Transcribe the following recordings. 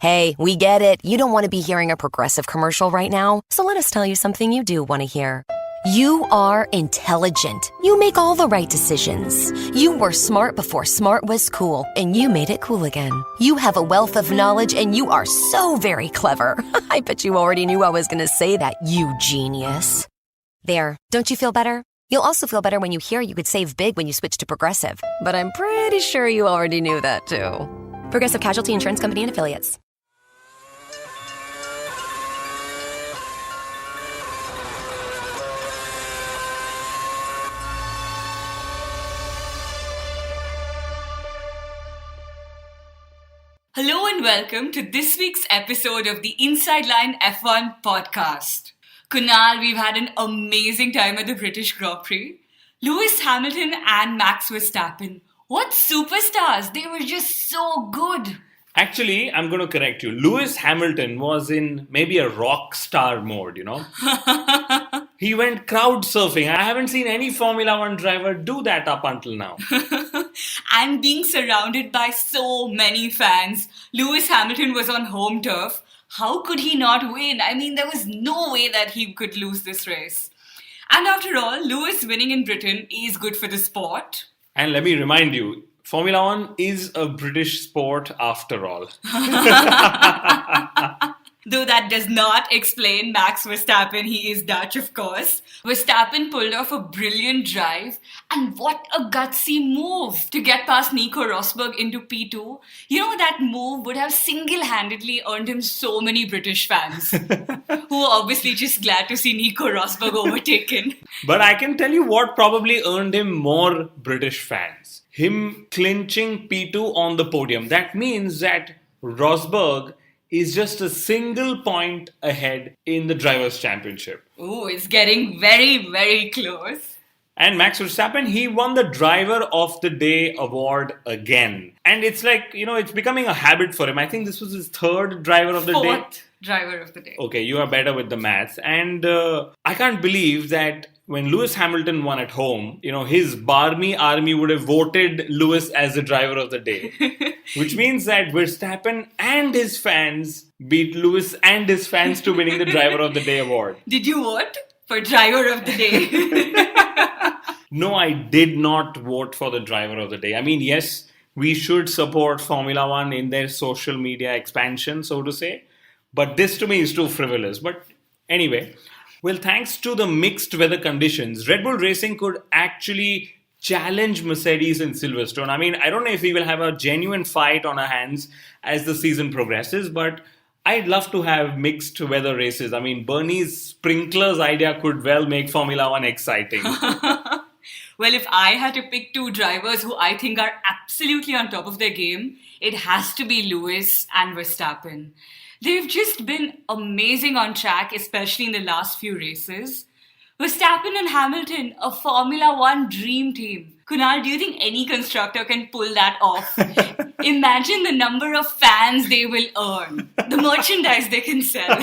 Hey, we get it. You don't want to be hearing a Progressive commercial right now, so let us tell you something you do want to hear. You are intelligent. You make all the right decisions. You were smart before smart was cool, and you made it cool again. You have a wealth of knowledge, and you are so very clever. I bet you already knew I was going to say that, you genius. There, don't you feel better? You'll also feel better when you hear you could save big when you switch to Progressive. But I'm pretty sure you already knew that, too. Progressive Casualty Insurance Company and Affiliates. Hello and welcome to this week's episode of the Inside Line F1 podcast. Kunal, we've had an amazing time at the British Grand Prix. Lewis Hamilton and Max Verstappen. What superstars! They were just so good. Actually, I'm going to correct you. Lewis Hamilton was in maybe a rock star mode, He went crowd surfing. I haven't seen any Formula One driver do that up until now. And being surrounded by so many fans, Lewis Hamilton was on home turf. How could he not win? I mean, there was no way that he could lose this race. And after all, Lewis winning in Britain is good for the sport. And let me remind you, Formula One is a British sport after all. Though that does not explain Max Verstappen, he is Dutch of course. Verstappen pulled off a brilliant drive, and what a gutsy move to get past Nico Rosberg into P2. That move would have single-handedly earned him so many British fans, who are obviously just glad to see Nico Rosberg overtaken. But I can tell you what probably earned him more British fans. Him clinching P2 on the podium. That means that Rosberg is just a single point ahead in the Drivers' Championship. Ooh, it's getting very, very close. And Max Verstappen, he won the Driver of the Day award again. And it's like, it's becoming a habit for him. I think this was his third Driver of the Day. Fourth Driver of the Day. Okay, you are better with the maths. And I can't believe that when Lewis Hamilton won at home, his Barmy army would have voted Lewis as the Driver of the Day. Which means that Verstappen and his fans beat Lewis and his fans to winning the Driver of the Day award. Did you vote for Driver of the Day? No, I did not vote for the Driver of the Day. I mean, yes, we should support Formula One in their social media expansion, so to say. But this to me is too frivolous. But anyway, well, thanks to the mixed weather conditions, Red Bull Racing could actually challenge Mercedes in Silverstone. I mean, I don't know if we will have a genuine fight on our hands as the season progresses, but I'd love to have mixed weather races. I mean, Bernie's sprinklers idea could well make Formula One exciting. Well, if I had to pick two drivers who I think are absolutely on top of their game, it has to be Lewis and Verstappen. They've just been amazing on track, especially in the last few races. Verstappen and Hamilton, a Formula One dream team. Kunal, do you think any constructor can pull that off? Imagine the number of fans they will earn, the merchandise they can sell.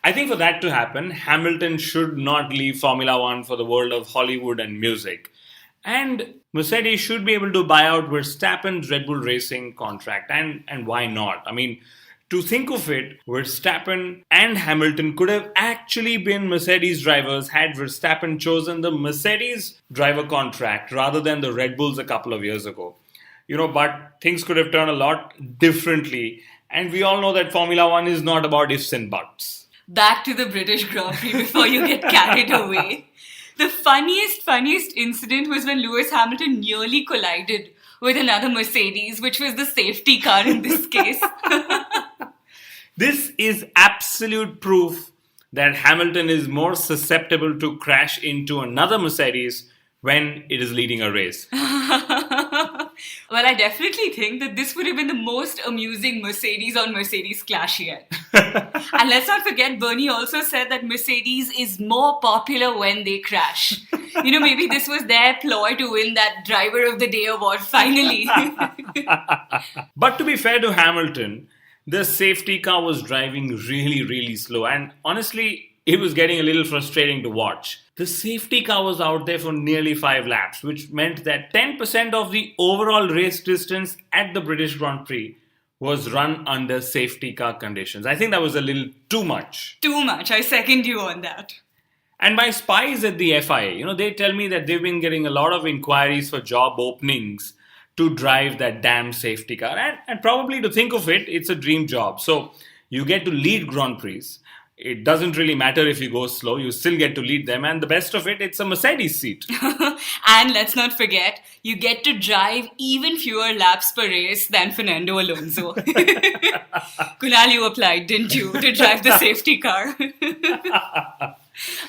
I think for that to happen, Hamilton should not leave Formula One for the world of Hollywood and music. And Mercedes should be able to buy out Verstappen's Red Bull Racing contract. And why not? I mean, to think of it, Verstappen and Hamilton could have actually been Mercedes drivers had Verstappen chosen the Mercedes driver contract rather than the Red Bulls a couple of years ago. But things could have turned a lot differently. And we all know that Formula One is not about ifs and buts. Back to the British Grand Prix before you get carried away. The funniest incident was when Lewis Hamilton nearly collided with another Mercedes, which was the safety car in this case. This is absolute proof that Hamilton is more susceptible to crash into another Mercedes when it is leading a race. Well, I definitely think that this would have been the most amusing Mercedes on Mercedes clash yet. And let's not forget, Bernie also said that Mercedes is more popular when they crash. Maybe this was their ploy to win that Driver of the Day award finally. But to be fair to Hamilton, the safety car was driving really, really slow. And honestly, it was getting a little frustrating to watch. The safety car was out there for nearly 5 laps, which meant that 10% of the overall race distance at the British Grand Prix was run under safety car conditions. I think that was a little too much. Too much. I second you on that. And my spies at the FIA, they tell me that they've been getting a lot of inquiries for job openings to drive that damn safety car. And probably to think of it, it's a dream job. So you get to lead Grand Prix. It doesn't really matter if you go slow, you still get to lead them. And the best of it, it's a Mercedes seat. And let's not forget, you get to drive even fewer laps per race than Fernando Alonso. Kunal, you applied, didn't you, to drive the safety car?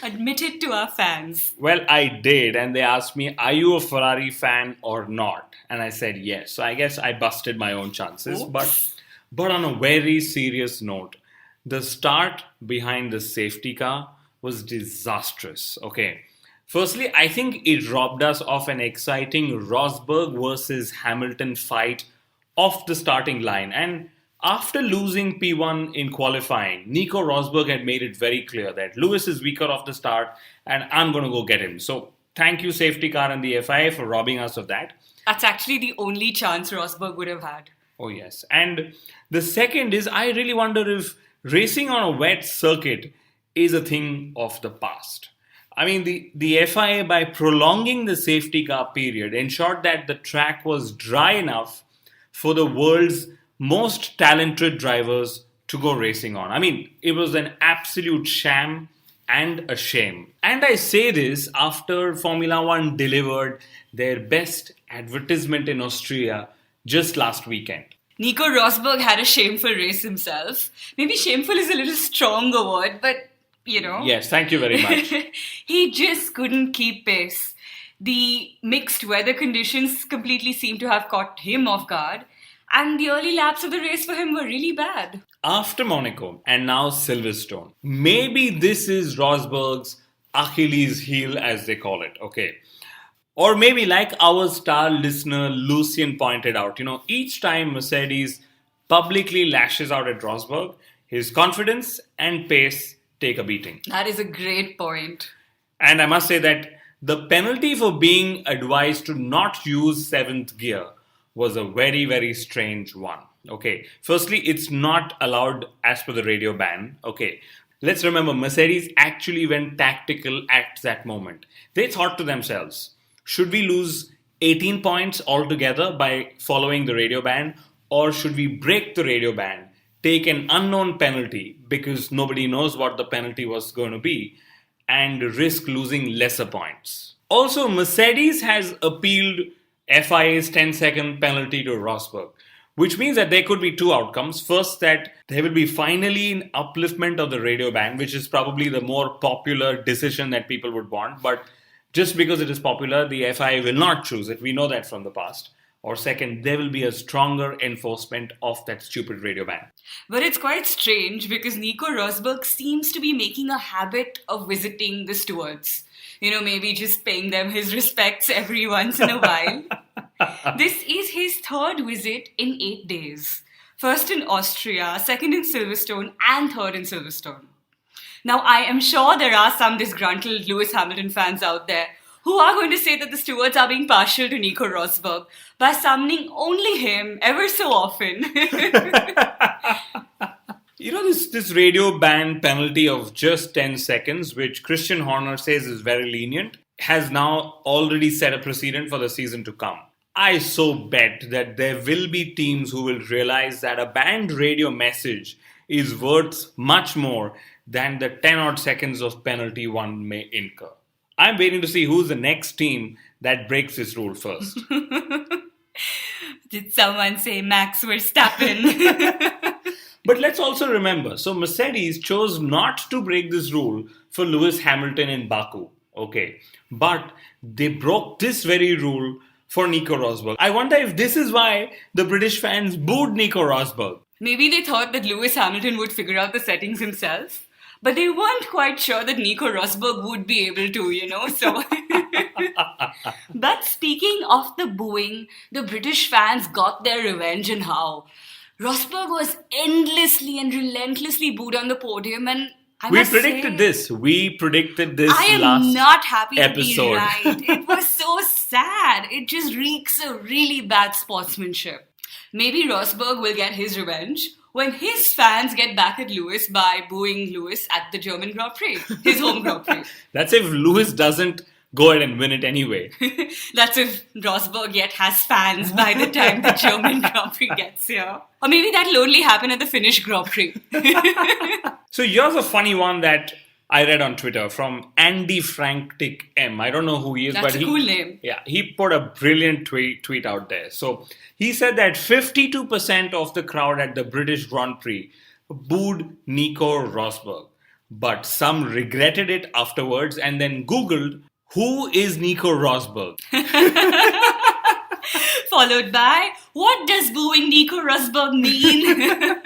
Admit it to our fans. Well, I did. And they asked me, are you a Ferrari fan or not? And I said yes. So I guess I busted my own chances. But on a very serious note, the start behind the safety car was disastrous. Okay. Firstly, I think it robbed us of an exciting Rosberg versus Hamilton fight off the starting line. And after losing P1 in qualifying, Nico Rosberg had made it very clear that Lewis is weaker off the start and I'm going to go get him. So thank you, safety car and the FIA, for robbing us of that. That's actually the only chance Rosberg would have had. Oh, yes. And the second is, I really wonder if racing on a wet circuit is a thing of the past. I mean, the FIA, by prolonging the safety car period, ensured that the track was dry enough for the world's most talented drivers to go racing on. I mean, it was an absolute sham and a shame. And I say this after Formula One delivered their best advertisement in Austria just last weekend. Nico Rosberg had a shameful race himself. Maybe shameful is a little stronger word, but Yes, thank you very much. He just couldn't keep pace. The mixed weather conditions completely seemed to have caught him off guard. And the early laps of the race for him were really bad. After Monaco and now Silverstone, maybe this is Rosberg's Achilles heel, as they call it, okay? Or maybe like our star listener Lucian pointed out, each time Mercedes publicly lashes out at Rosberg, his confidence and pace take a beating. That is a great point. And I must say that the penalty for being advised to not use 7th gear was a very, very strange one. Okay, firstly, it's not allowed as per the radio ban. Okay, let's remember Mercedes actually went tactical at that moment. They thought to themselves, should we lose 18 points altogether by following the radio ban, or should we break the radio ban, take an unknown penalty because nobody knows what the penalty was going to be, and risk losing lesser points? Also, Mercedes has appealed FIA's 10-second penalty to Rosberg, which means that there could be two outcomes. First, that there will be finally an upliftment of the radio ban, which is probably the more popular decision that people would want. But just because it is popular, the FIA will not choose it. We know that from the past. Or second, there will be a stronger enforcement of that stupid radio ban. But it's quite strange because Nico Rosberg seems to be making a habit of visiting the stewards. Maybe just paying them his respects every once in a while. This is his third visit in 8 days. First in Austria, second in Silverstone, and third in Silverstone. Now, I am sure there are some disgruntled Lewis Hamilton fans out there who are going to say that the stewards are being partial to Nico Rosberg by summoning only him ever so often. This radio ban penalty of just 10 seconds, which Christian Horner says is very lenient, has now already set a precedent for the season to come. I so bet that there will be teams who will realize that a banned radio message is worth much more than the 10 odd seconds of penalty one may incur. I'm waiting to see who's the next team that breaks this rule first. Did someone say Max Verstappen? But let's also remember, so Mercedes chose not to break this rule for Lewis Hamilton in Baku, okay? But they broke this very rule for Nico Rosberg. I wonder if this is why the British fans booed Nico Rosberg. Maybe they thought that Lewis Hamilton would figure out the settings himself, but they weren't quite sure that Nico Rosberg would be able to, so... But speaking of the booing, the British fans got their revenge, and how? Rosberg was endlessly and relentlessly booed on the podium, and We predicted this I am last not happy episode. to be right. It was so sad. It just reeks of really bad sportsmanship. Maybe Rosberg will get his revenge when his fans get back at Lewis by booing Lewis at the German Grand Prix, his home Grand Prix. That's if Lewis doesn't go ahead and win it anyway. That's if Rosberg yet has fans by the time the German Grand Prix gets here. Or maybe that'll only happen at the Finnish Grand Prix. So here's a funny one that I read on Twitter from Andy Franktic M. I don't know who he is, That's a cool name. Yeah, he put a brilliant tweet out there. So he said that 52% of the crowd at the British Grand Prix booed Nico Rosberg, but some regretted it afterwards and then Googled, who is Nico Rosberg? Followed by, what does booing Nico Rosberg mean?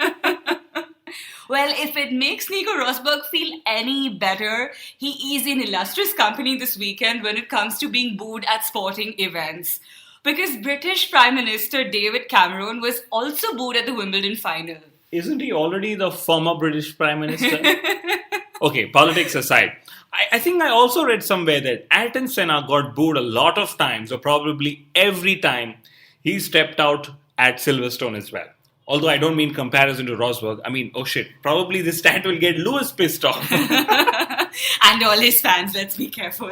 Well, if it makes Nico Rosberg feel any better, he is in illustrious company this weekend when it comes to being booed at sporting events. Because British Prime Minister David Cameron was also booed at the Wimbledon final. Isn't he already the former British Prime Minister? Okay, politics aside. I think I also read somewhere that Ayrton Senna got booed a lot of times, or probably every time he stepped out at Silverstone as well. Although I don't mean comparison to Rosberg. I mean, oh shit, probably this stat will get Lewis pissed off. And all his fans, let's be careful.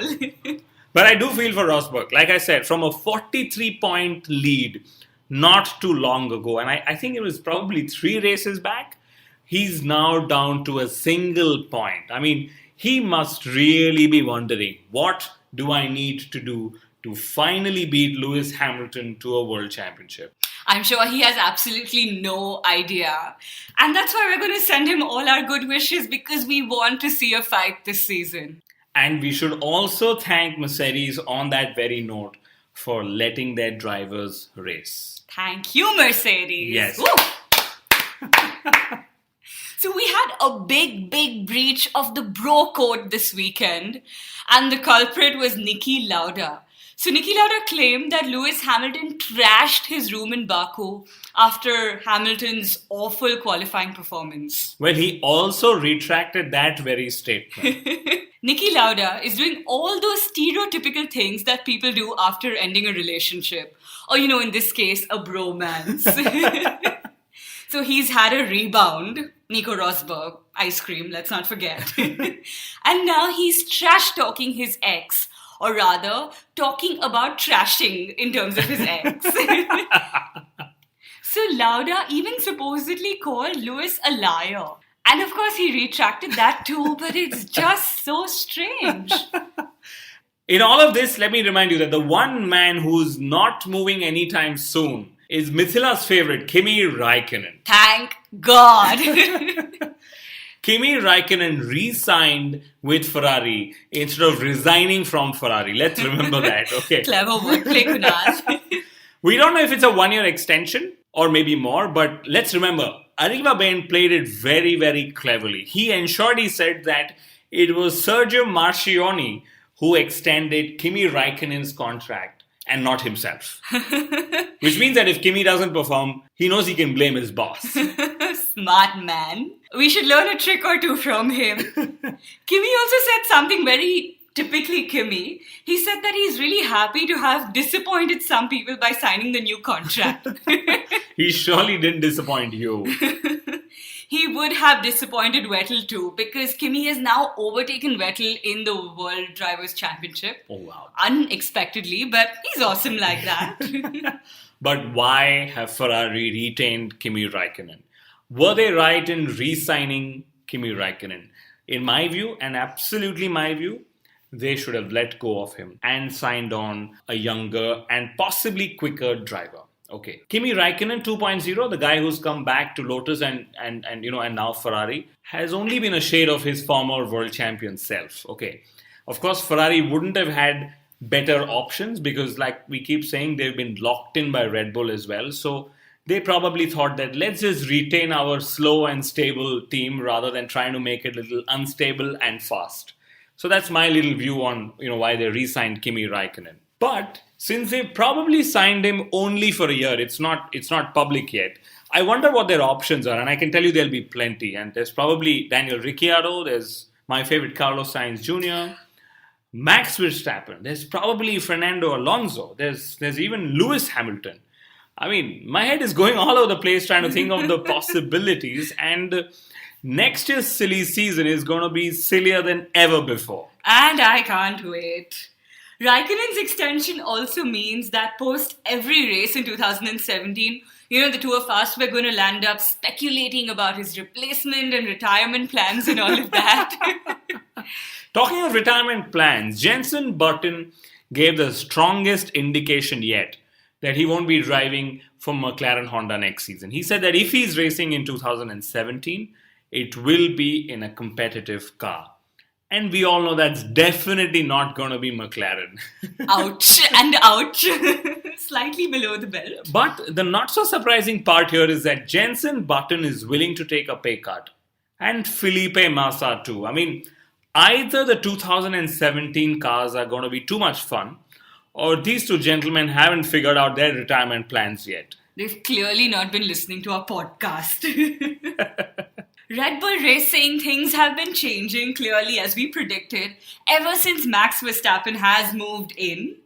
But I do feel for Rosberg. Like I said, from a 43-point lead not too long ago, and I think it was probably 3 races back, he's now down to a single point. I mean, he must really be wondering, what do I need to do to finally beat Lewis Hamilton to a world championship? I'm sure he has absolutely no idea. And that's why we're going to send him all our good wishes, because we want to see a fight this season. And we should also thank Mercedes on that very note for letting their drivers race. Thank you, Mercedes. Yes. So we had a big breach of the bro code this weekend, and the culprit was Niki Lauda. So Niki Lauda claimed that Lewis Hamilton trashed his room in Baku after Hamilton's awful qualifying performance. Well, he also retracted that very statement. Niki Lauda is doing all those stereotypical things that people do after ending a relationship. Or, in this case, a bromance. So he's had a rebound. Nico Rosberg, ice cream, let's not forget. And now he's trash-talking his ex. Or rather, talking about trashing in terms of his ex. So Lauda even supposedly called Lewis a liar. And of course he retracted that too, but it's just so strange. In all of this, let me remind you that the one man who's not moving anytime soon is Mithila's favorite, Kimi Raikkonen. Thank God. Kimi Raikkonen re-signed with Ferrari instead of resigning from Ferrari. Let's remember that, okay? Clever wordplay, Kunal. We don't know if it's a 1-year extension or maybe more, but let's remember, Arriva played it very, very cleverly. He ensured, he said that it was Sergio Marchionne who extended Kimi Raikkonen's contract and not himself. Which means that if Kimi doesn't perform, he knows he can blame his boss. Smart man. We should learn a trick or two from him. Kimi also said something very typically Kimi. He said that he's really happy to have disappointed some people by signing the new contract. He surely didn't disappoint you. He would have disappointed Vettel too, because Kimi has now overtaken Vettel in the World Drivers' Championship. Oh, wow. Unexpectedly, but he's awesome like that. But why have Ferrari retained Kimi Raikkonen? Were they right in re-signing Kimi Raikkonen? In my view, and absolutely my view, they should have let go of him and signed on a younger and possibly quicker driver. Okay, Kimi Raikkonen 2.0, the guy who's come back to Lotus and now Ferrari, has only been a shade of his former world champion self. Okay, of course, Ferrari wouldn't have had better options because, like we keep saying, they've been locked in by Red Bull as well. So they probably thought that let's just retain our slow and stable team rather than trying to make it a little unstable and fast. So that's my little view on why they re-signed Kimi Raikkonen. But since they've probably signed him only for a year, it's not public yet. I wonder what their options are, and I can tell you there'll be plenty. And there's probably Daniel Ricciardo, there's my favorite Carlos Sainz Jr., Max Verstappen, there's probably Fernando Alonso, there's even Lewis Hamilton. I mean, my head is going all over the place trying to think of the possibilities, and next year's silly season is going to be sillier than ever before. And I can't wait. Raikkonen's extension also means that post every race in 2017, the two of us were going to land up speculating about his replacement and retirement plans and all of that. Talking of retirement plans, Jenson Button gave the strongest indication yet that he won't be driving for McLaren Honda next season. He said that if he's racing in 2017, it will be in a competitive car. And we all know that's definitely not going to be McLaren. Ouch and ouch. Slightly below the belt. But the not so surprising part here is that Jenson Button is willing to take a pay cut. And Felipe Massa too. I mean, either the 2017 cars are going to be too much fun, or these two gentlemen haven't figured out their retirement plans yet. They've clearly not been listening to our podcast. Red Bull Racing, things have been changing clearly as we predicted ever since Max Verstappen has moved in.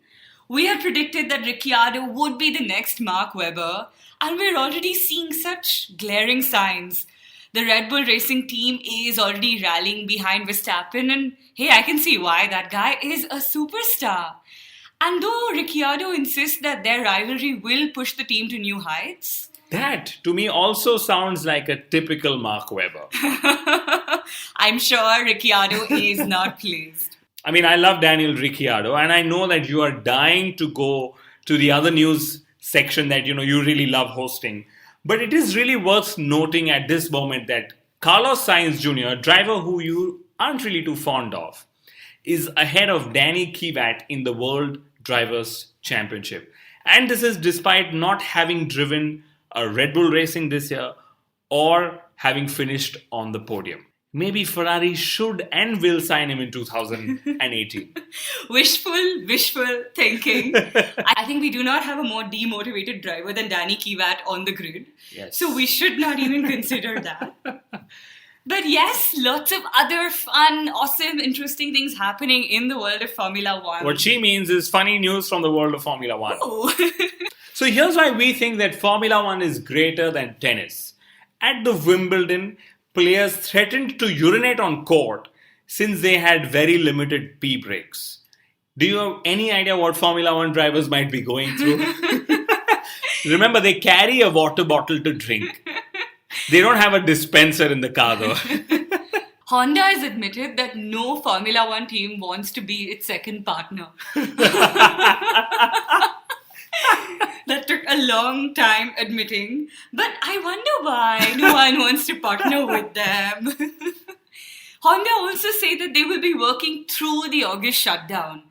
We had predicted that Ricciardo would be the next Mark Webber, and we're already seeing such glaring signs. The Red Bull Racing team is already rallying behind Verstappen, and hey, I can see why. That guy is a superstar. And though Ricciardo insists that their rivalry will push the team to new heights, that, to me, also sounds like a typical Mark Webber. I'm sure Ricciardo is not pleased. I mean, I love Daniel Ricciardo, and I know that you are dying to go to the other news section that, you really love hosting. But it is really worth noting at this moment that Carlos Sainz Jr., a driver who you aren't really too fond of, is ahead of Danny Kivat in the World Drivers' Championship. And this is despite not having driven a Red Bull Racing this year or having finished on the podium. Maybe Ferrari should and will sign him in 2018. Wishful thinking. I think we do not have a more demotivated driver than Danny Kivat on the grid. Yes. So we should not even consider that. But yes, lots of other fun, awesome, interesting things happening in the world of Formula One. What she means is funny news from the world of Formula One. Oh. So here's why we think that Formula One is greater than tennis. At the Wimbledon, players threatened to urinate on court since they had very limited pee breaks. Do you have any idea what Formula One drivers might be going through? Remember, they carry a water bottle to drink. They don't have a dispenser in the car though. Honda has admitted that no Formula One team wants to be its second partner. That took a long time admitting. But I wonder why no one wants to partner with them. Honda also say that they will be working through the August shutdown.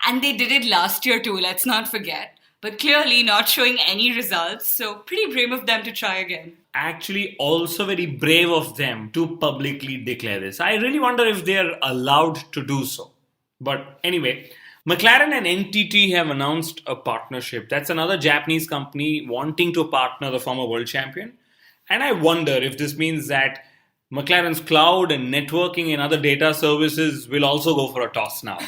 And they did it last year too, let's not forget. But clearly not showing any results, so pretty brave of them to try again. Actually, also very brave of them to publicly declare this. I really wonder if they are allowed to do so. But anyway, McLaren and NTT have announced a partnership. That's another Japanese company wanting to partner the former world champion. And I wonder if this means that McLaren's cloud and networking and other data services will also go for a toss now.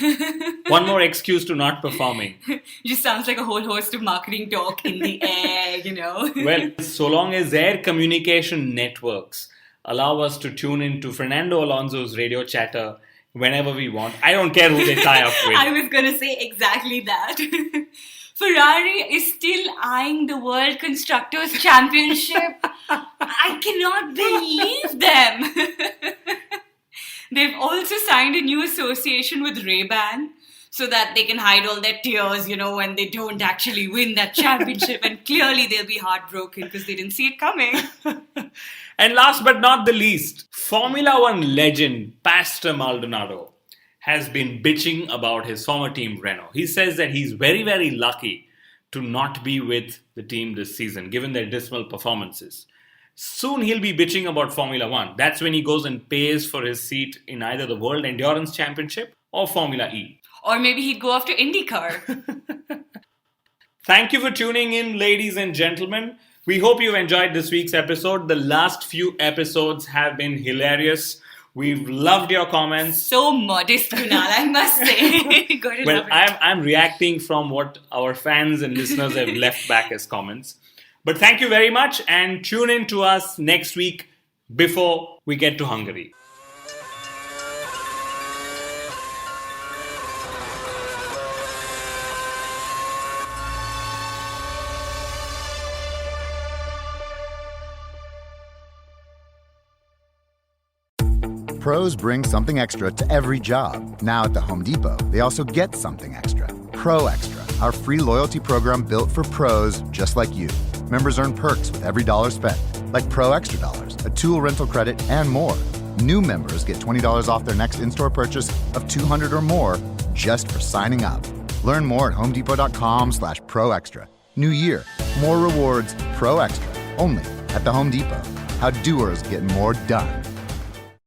One more excuse to not performing. Just sounds like a whole host of marketing talk in the air, Well, so long as their communication networks allow us to tune into Fernando Alonso's radio chatter whenever we want, I don't care who they tie up with. I was going to say exactly that. Ferrari is still eyeing the World Constructors' Championship. I cannot believe them. They've also signed a new association with Ray-Ban so that they can hide all their tears, when they don't actually win that championship. And clearly they'll be heartbroken because they didn't see it coming. And last but not the least, Formula One legend Pastor Maldonado has been bitching about his former team Renault. He says that he's very, very lucky to not be with the team this season, given their dismal performances. Soon he'll be bitching about Formula One. That's when he goes and pays for his seat in either the World Endurance Championship or Formula E. Or maybe he'd go after IndyCar. Thank you for tuning in, ladies and gentlemen. We hope you've enjoyed this week's episode. The last few episodes have been hilarious. We've loved your comments. So modest, Kunal, I must say. Well, I'm reacting from what our fans and listeners have left back as comments. But thank you very much, and tune in to us next week before we get to Hungary. Pros bring something extra to every job. Now at the Home Depot, they also get something extra. Pro Extra, our free loyalty program built for pros just like you. Members earn perks with every dollar spent, like Pro Extra Dollars, a tool rental credit, and more. New members get $20 off their next in-store purchase of $200 or more just for signing up. Learn more at homedepot.com/Pro Extra. New year, more rewards, Pro Extra, only at the Home Depot. How doers get more done.